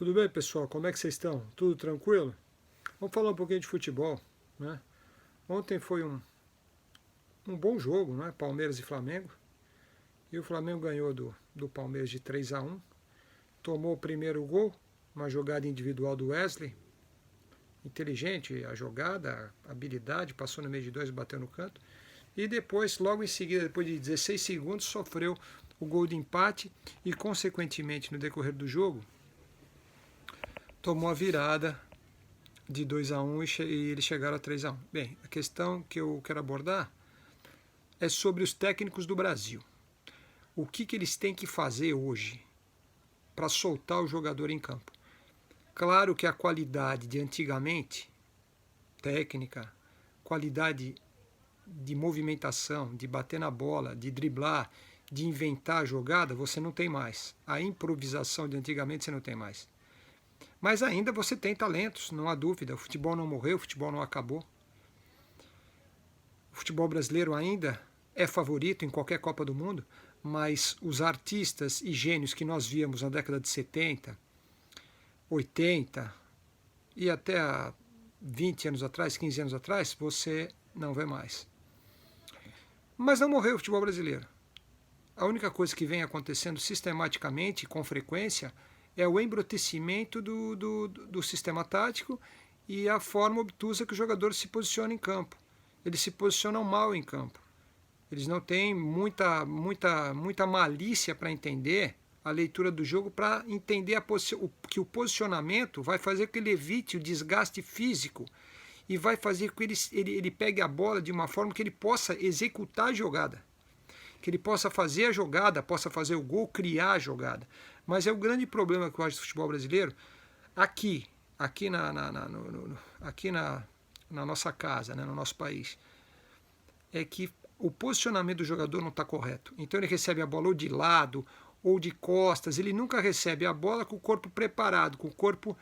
Tudo bem, pessoal? Como é que vocês estão? Tudo tranquilo? Vamos falar um pouquinho de futebol, né? Ontem foi um bom jogo, né? Palmeiras e Flamengo. E o Flamengo ganhou do Palmeiras de 3-1. Tomou o primeiro gol, uma jogada individual do Wesley. Inteligente a jogada, a habilidade, passou no meio de dois, bateu no canto. E depois, logo em seguida, depois de 16 segundos, sofreu o gol de empate e, consequentemente, no decorrer do jogo, tomou a virada de 2-1 e eles chegaram a 3-1. Bem, a questão que eu quero abordar é sobre os técnicos do Brasil. O que eles têm que fazer hoje para soltar o jogador em campo? Claro que a qualidade de antigamente, técnica, qualidade de movimentação, de bater na bola, de driblar, de inventar a jogada, você não tem mais. A improvisação de antigamente você não tem mais. Mas ainda você tem talentos, não há dúvida. O futebol não morreu, o futebol não acabou. O futebol brasileiro ainda é favorito em qualquer Copa do Mundo, mas os artistas e gênios que nós víamos na década de 70, 80 e até há 20 anos atrás, 15 anos atrás, você não vê mais. Mas não morreu o futebol brasileiro. A única coisa que vem acontecendo sistematicamente, com frequência, é o embrutecimento do sistema tático e a forma obtusa que o jogador se posiciona em campo. Eles se posicionam mal em campo. Eles não têm muita malícia para entender a leitura do jogo, para entender que o posicionamento vai fazer com que ele evite o desgaste físico e vai fazer com que ele pegue a bola de uma forma que ele possa executar a jogada. Que ele possa fazer a jogada, possa fazer o gol, criar a jogada. Mas é o grande problema que eu acho do futebol brasileiro, aqui na nossa casa, né, no nosso país, é que o posicionamento do jogador não está correto. Então ele recebe a bola ou de lado ou de costas, ele nunca recebe a bola com o corpo preparado, com o corpo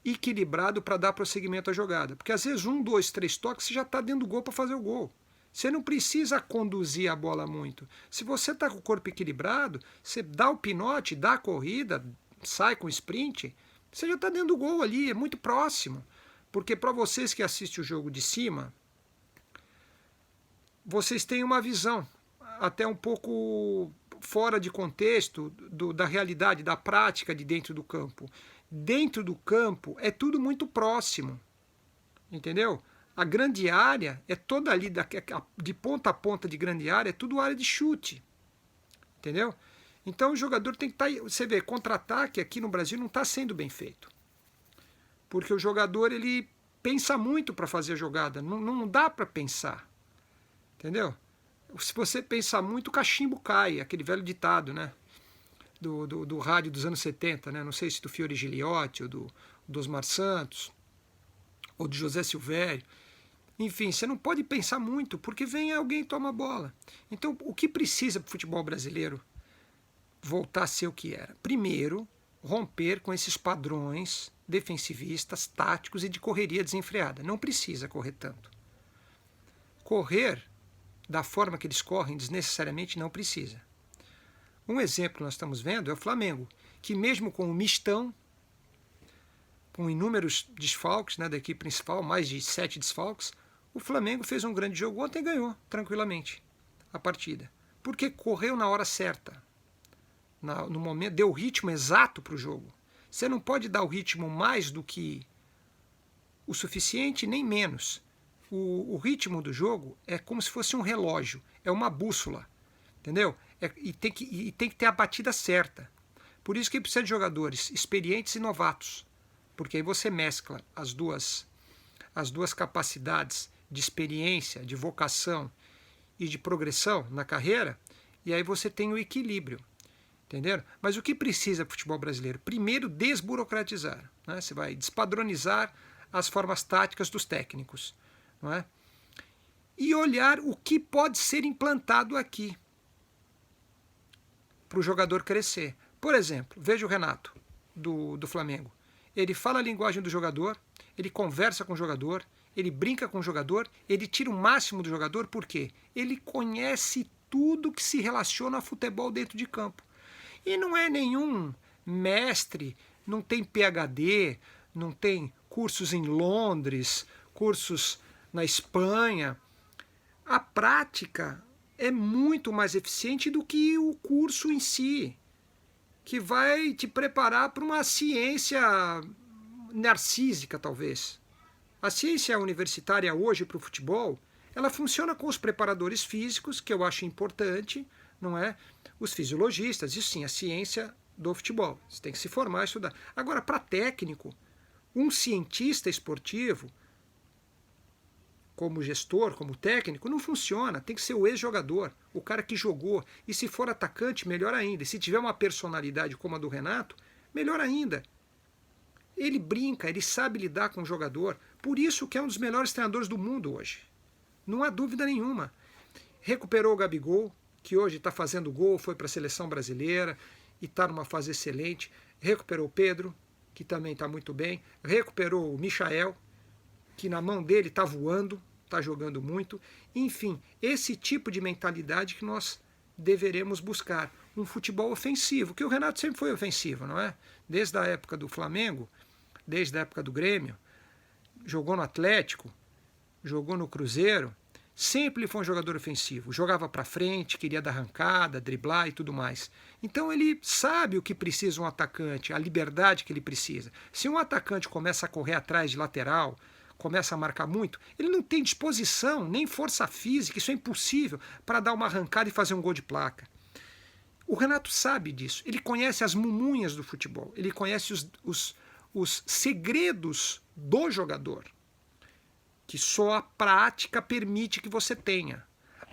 equilibrado para dar prosseguimento à jogada. Porque às vezes 1, 2, 3 toques você já está dentro do gol para fazer o gol. Você não precisa conduzir a bola muito. Se você está com o corpo equilibrado, você dá o pinote, dá a corrida, sai com o sprint, você já está dentro do gol ali, é muito próximo. Porque para vocês que assistem o jogo de cima, vocês têm uma visão até um pouco fora de contexto da realidade, da prática de dentro do campo. Dentro do campo é tudo muito próximo, entendeu? A grande área é toda ali, de ponta a ponta de grande área, é tudo área de chute. Entendeu? Então o jogador tem que estar. Você vê, contra-ataque aqui no Brasil não está sendo bem feito. Porque o jogador ele pensa muito para fazer a jogada. Não dá para pensar. Entendeu? Se você pensar muito, o cachimbo cai. Aquele velho ditado, né? Do rádio dos anos 70, né? Não sei se do Fiore Giliotti ou do Osmar Santos ou de José Silvério. Enfim, você não pode pensar muito, porque vem alguém e toma a bola. Então, o que precisa para o futebol brasileiro voltar a ser o que era? Primeiro, romper com esses padrões defensivistas, táticos e de correria desenfreada. Não precisa correr tanto. Correr da forma que eles correm desnecessariamente não precisa. Um exemplo que nós estamos vendo é o Flamengo, que mesmo com o mistão, com inúmeros desfalques, né, da equipe principal, mais de 7 desfalques, o Flamengo fez um grande jogo ontem e ganhou tranquilamente a partida. Porque correu na hora certa, no momento, deu o ritmo exato para o jogo. Você não pode dar o ritmo mais do que o suficiente, nem menos. O ritmo do jogo é como se fosse um relógio, é uma bússola, entendeu? E tem que ter a batida certa. Por isso que precisa de jogadores experientes e novatos, porque aí você mescla as duas capacidades de experiência, de vocação e de progressão na carreira, e aí você tem o equilíbrio, entenderam? Mas o que precisa para o futebol brasileiro? Primeiro, desburocratizar, né? Você vai despadronizar as formas táticas dos técnicos, não é? E olhar o que pode ser implantado aqui para o jogador crescer. Por exemplo, veja o Renato do Flamengo. Ele fala a linguagem do jogador, ele conversa com o jogador, ele brinca com o jogador, ele tira o máximo do jogador, por quê? Ele conhece tudo que se relaciona a futebol dentro de campo. E não é nenhum mestre, não tem PhD, não tem cursos em Londres, cursos na Espanha. A prática é muito mais eficiente do que o curso em si, que vai te preparar para uma ciência narcísica, talvez. A ciência universitária hoje para o futebol, ela funciona com os preparadores físicos, que eu acho importante, não é? Os fisiologistas, isso sim, a ciência do futebol. Você tem que se formar e estudar. Agora, para técnico, um cientista esportivo, como gestor, como técnico, não funciona. Tem que ser o ex-jogador, o cara que jogou. E se for atacante, melhor ainda. E se tiver uma personalidade como a do Renato, melhor ainda. Ele brinca, ele sabe lidar com o jogador. Por isso que é um dos melhores treinadores do mundo hoje. Não há dúvida nenhuma. Recuperou o Gabigol, que hoje está fazendo gol, foi para a seleção brasileira e está numa fase excelente. Recuperou o Pedro, que também está muito bem. Recuperou o Michael, que na mão dele está voando, está jogando muito. Enfim, esse tipo de mentalidade que nós deveremos buscar. Um futebol ofensivo, que o Renato sempre foi ofensivo, não é? Desde a época do Flamengo, desde a época do Grêmio, jogou no Atlético, jogou no Cruzeiro, sempre foi um jogador ofensivo. Jogava para frente, queria dar arrancada, driblar e tudo mais. Então ele sabe o que precisa um atacante, a liberdade que ele precisa. Se um atacante começa a correr atrás de lateral, começa a marcar muito, ele não tem disposição, nem força física, isso é impossível, para dar uma arrancada e fazer um gol de placa. O Renato sabe disso, ele conhece as mumunhas do futebol, ele conhece os segredos do jogador, que só a prática permite que você tenha.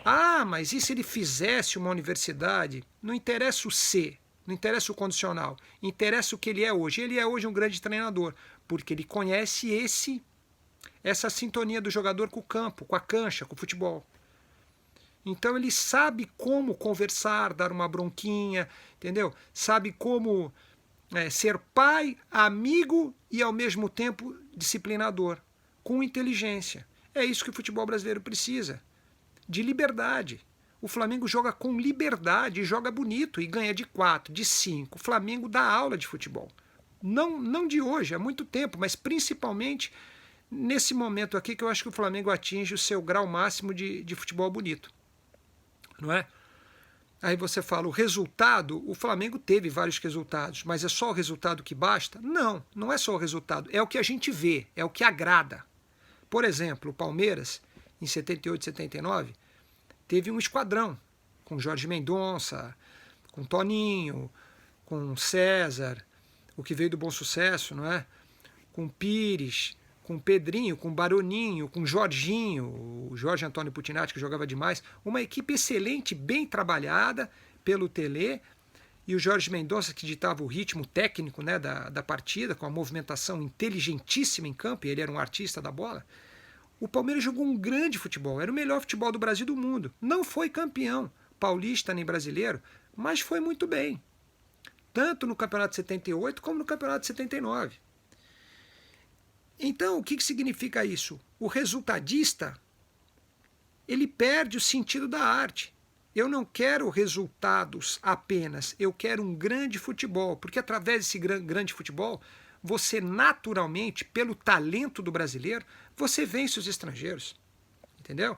Ah, mas e se ele fizesse uma universidade? Não interessa o ser, não interessa o condicional, interessa o que ele é hoje. Ele é hoje um grande treinador, porque ele conhece essa sintonia do jogador com o campo, com a cancha, com o futebol. Então ele sabe como conversar, dar uma bronquinha, entendeu? Sabe como ser pai, amigo e ao mesmo tempo disciplinador, com inteligência. É isso que o futebol brasileiro precisa, de liberdade. O Flamengo joga com liberdade, joga bonito e ganha de 4, de 5. O Flamengo dá aula de futebol. Não de hoje, há muito tempo, mas principalmente nesse momento aqui que eu acho que o Flamengo atinge o seu grau máximo de futebol bonito. Não é? Aí você fala, o resultado, o Flamengo teve vários resultados, mas é só o resultado que basta? Não, não é só o resultado, é o que a gente vê, é o que agrada. Por exemplo, o Palmeiras, em 78, 79, teve um esquadrão, com Jorge Mendonça, com Toninho, com César, o que veio do Bom Sucesso, não é? Com Pires, com Pedrinho, com Baroninho, com Jorginho, o Jorge Antônio Putinati, que jogava demais. Uma equipe excelente, bem trabalhada pelo Telê, e o Jorge Mendonça, que ditava o ritmo técnico, né, da partida, com a movimentação inteligentíssima em campo, e ele era um artista da bola. O Palmeiras jogou um grande futebol, era o melhor futebol do Brasil e do mundo. Não foi campeão paulista nem brasileiro, mas foi muito bem. Tanto no campeonato de 78 como no campeonato de 79. Então, o que significa isso? O resultadista, ele perde o sentido da arte. Eu não quero resultados apenas, eu quero um grande futebol, porque através desse grande futebol, você naturalmente, pelo talento do brasileiro, você vence os estrangeiros. Entendeu?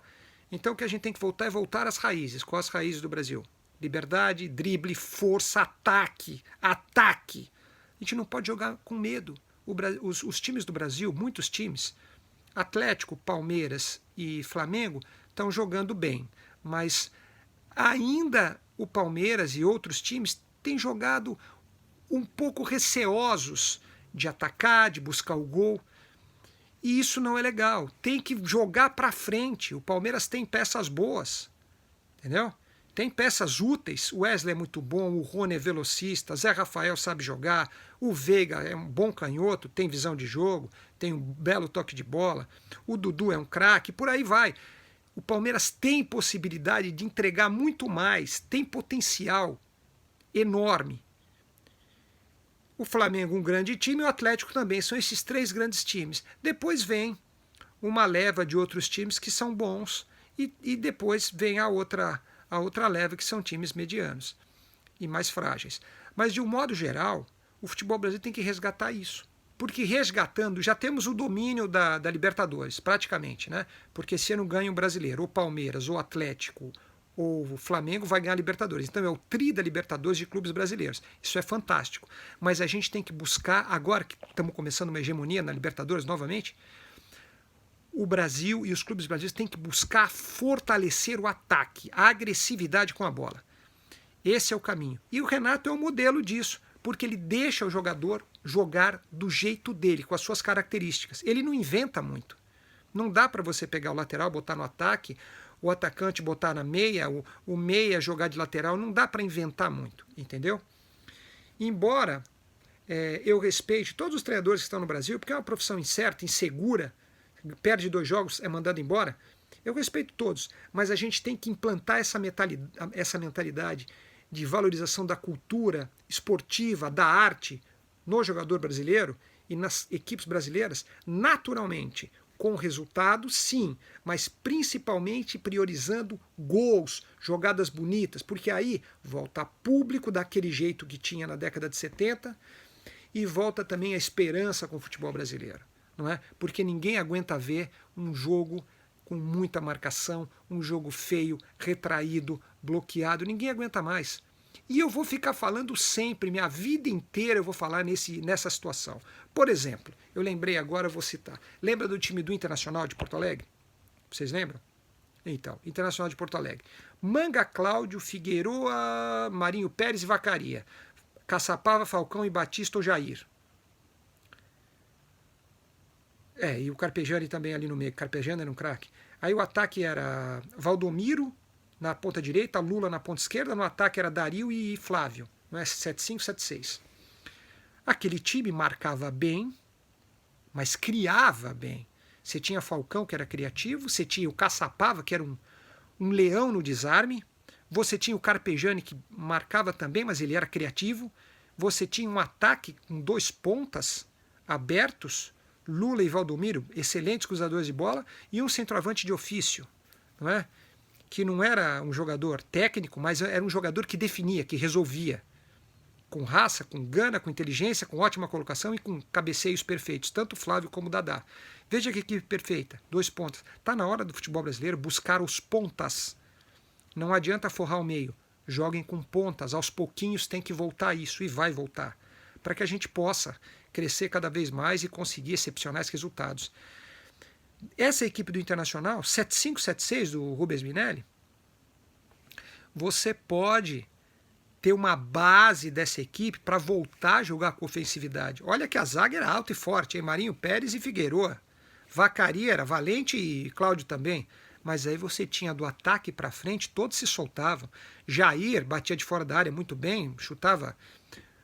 Então o que a gente tem que voltar é voltar às raízes. Quais as raízes do Brasil? Liberdade, drible, força, ataque. Ataque. A gente não pode jogar com medo. Os times do Brasil, muitos times, Atlético, Palmeiras e Flamengo, estão jogando bem. Mas ainda o Palmeiras e outros times têm jogado um pouco receosos de atacar, de buscar o gol. E isso não é legal. Tem que jogar para frente. O Palmeiras tem peças boas. Entendeu? Tem peças úteis. O Wesley é muito bom, o Rony é velocista, Zé Rafael sabe jogar, o Veiga é um bom canhoto, tem visão de jogo, tem um belo toque de bola, o Dudu é um craque, por aí vai. O Palmeiras tem possibilidade de entregar muito mais, tem potencial enorme. O Flamengo um grande time e o Atlético também, são esses três grandes times. Depois vem uma leva de outros times que são bons e depois vem a outra leva que são times medianos e mais frágeis. Mas de um modo geral, O futebol brasileiro tem que resgatar isso. Porque resgatando, já temos o domínio da Libertadores, praticamente, né? Porque se não ganha o Brasileiro, ou Palmeiras, ou Atlético, ou o Flamengo vai ganhar a Libertadores. Então é o tri da Libertadores de clubes brasileiros. Isso é fantástico. Mas a gente tem que buscar, agora que estamos começando uma hegemonia na Libertadores novamente, o Brasil e os clubes brasileiros têm que buscar fortalecer o ataque, a agressividade com a bola. Esse é o caminho. E o Renato é um modelo disso, porque ele deixa o jogador jogar do jeito dele, com as suas características. Ele não inventa muito. Não dá para você pegar o lateral, botar no ataque, o atacante botar na meia, o meia jogar de lateral. Não dá para inventar muito, entendeu? Embora eu respeite todos os treinadores que estão no Brasil, porque é uma profissão incerta, insegura, perde 2 jogos, é mandado embora. Eu respeito todos, mas a gente tem que implantar essa mentalidade de valorização da cultura esportiva, da arte no jogador brasileiro e nas equipes brasileiras, naturalmente, com resultado, sim, mas principalmente priorizando gols, jogadas bonitas, porque aí volta público daquele jeito que tinha na década de 70 e volta também a esperança com o futebol brasileiro, não é? Porque ninguém aguenta ver um jogo com muita marcação, um jogo feio, retraído, bloqueado, ninguém aguenta mais. E eu vou ficar falando sempre, minha vida inteira eu vou falar nessa situação. Por exemplo, eu lembrei agora, eu vou citar. Lembra do time do Internacional de Porto Alegre? Vocês lembram? Então, Internacional de Porto Alegre. Manga, Cláudio, Figueroa, Marinho Pérez e Vacaria. Caçapava, Falcão e Batista ou Jair. E o Carpegiani também ali no meio. Carpegiani era um craque. Aí o ataque era Valdomiro na ponta direita, Lula na ponta esquerda. No ataque era Dario e Flávio. No S75, 76. Aquele time marcava bem, mas criava bem. Você tinha Falcão, que era criativo. Você tinha o Caçapava, que era um leão no desarme. Você tinha o Carpegiani, que marcava também, mas ele era criativo. Você tinha um ataque com 2 pontas abertos, Lula e Valdomiro, excelentes cruzadores de bola, e um centroavante de ofício, não é? Que não era um jogador técnico, mas era um jogador que definia, que resolvia, com raça, com gana, com inteligência, com ótima colocação e com cabeceios perfeitos, tanto Flávio como Dadá. Veja que equipe perfeita, 2 pontas. Está na hora do futebol brasileiro buscar os pontas. Não adianta forrar o meio. Joguem com pontas, aos pouquinhos tem que voltar isso, e vai voltar, para que a gente possa crescer cada vez mais e conseguir excepcionais resultados. Essa equipe do Internacional, 7576 do Rubens Minelli, você pode ter uma base dessa equipe para voltar a jogar com ofensividade. Olha que a zaga era alta e forte, hein? Marinho Pérez e Figueroa. Vacaria era valente e Cláudio também. Mas aí você tinha do ataque para frente, todos se soltavam. Jair batia de fora da área muito bem, chutava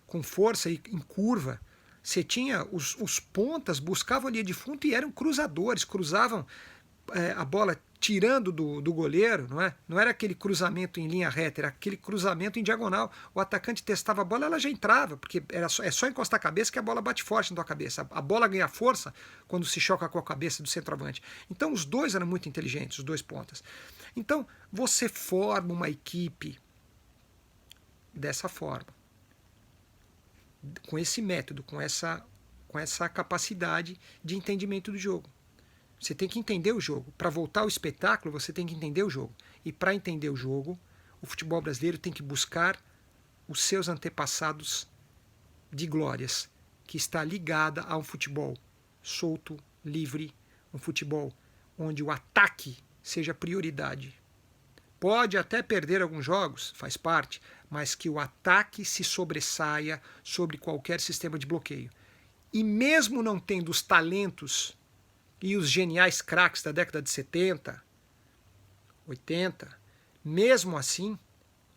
com força e em curva. Você tinha os pontas, buscavam a linha de fundo e eram cruzadores, cruzavam a bola tirando do goleiro, não é? Não era aquele cruzamento em linha reta, era aquele cruzamento em diagonal. O atacante testava a bola, ela já entrava, porque é só encostar a cabeça que a bola bate forte na tua cabeça. A bola ganha força quando se choca com a cabeça do centroavante. Então os dois eram muito inteligentes, os 2 pontas. Então você forma uma equipe dessa forma, com esse método, com essa capacidade de entendimento do jogo. Você tem que entender o jogo. Para voltar ao espetáculo, você tem que entender o jogo. E para entender o jogo, o futebol brasileiro tem que buscar os seus antepassados de glórias, que está ligada a um futebol solto, livre, um futebol onde o ataque seja prioridade. Pode até perder alguns jogos, faz parte, mas que o ataque se sobressaia sobre qualquer sistema de bloqueio. E mesmo não tendo os talentos e os geniais craques da década de 70, 80, mesmo assim,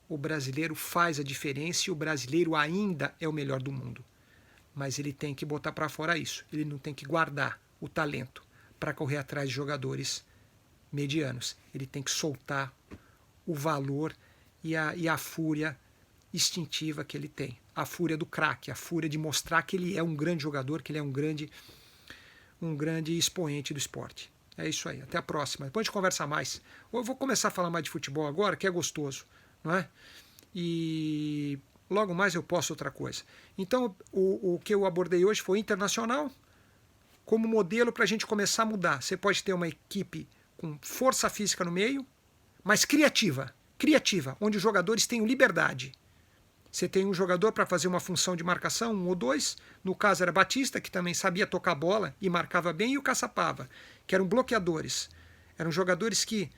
o brasileiro faz a diferença e o brasileiro ainda é o melhor do mundo. Mas ele tem que botar para fora isso. Ele não tem que guardar o talento para correr atrás de jogadores medianos. Ele tem que soltar o valor e a fúria instintiva que ele tem. A fúria do craque, a fúria de mostrar que ele é um grande jogador, que ele é um grande expoente do esporte. É isso aí, até a próxima. Depois a gente conversa mais. Eu vou começar a falar mais de futebol agora, que é gostoso, não é? E logo mais eu posso outra coisa. Então, o que eu abordei hoje foi internacional, como modelo para a gente começar a mudar. Você pode ter uma equipe com força física no meio, mas criativa, onde os jogadores tenham liberdade. Você tem um jogador para fazer uma função de marcação, 1 ou 2, no caso era Batista, que também sabia tocar bola e marcava bem, e o Caçapava, que eram bloqueadores. Eram jogadores que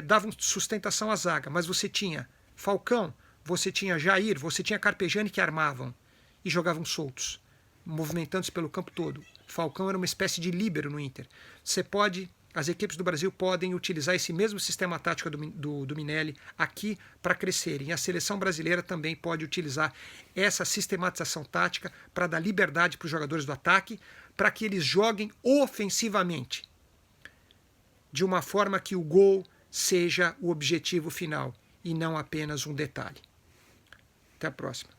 davam sustentação à zaga, mas você tinha Falcão, você tinha Jair, você tinha Carpegiani que armavam e jogavam soltos, movimentando-se pelo campo todo. Falcão era uma espécie de líbero no Inter. As equipes do Brasil podem utilizar esse mesmo sistema tático do Minelli aqui para crescerem. E a seleção brasileira também pode utilizar essa sistematização tática para dar liberdade para os jogadores do ataque, para que eles joguem ofensivamente, de uma forma que o gol seja o objetivo final e não apenas um detalhe. Até a próxima.